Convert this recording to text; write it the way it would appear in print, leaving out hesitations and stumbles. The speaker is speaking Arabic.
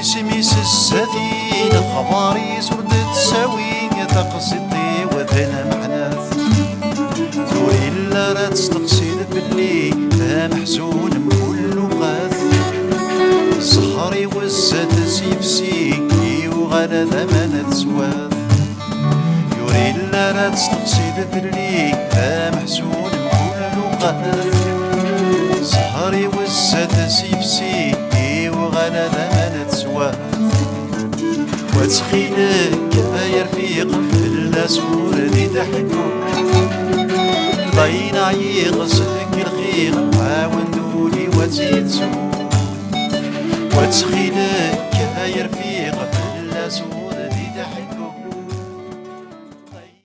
سميس الساثين خباري سرد تساوي تقصدي وذنا محناث دوري إلا راه تستقصد باللي محزون بكل قاث صهري وزات سيفسي وغالا ذا تسواث يوري إلا راه تستقصد باللي محزون بكل قاث صهري وزات سيفسي وغالا ذا تسواث وتخيلك يا رفيق في الاسور دي ضحكوك ضاين عيغسك الخير عاون دولي وتيتسو وتخيلك يا رفيق في الاسور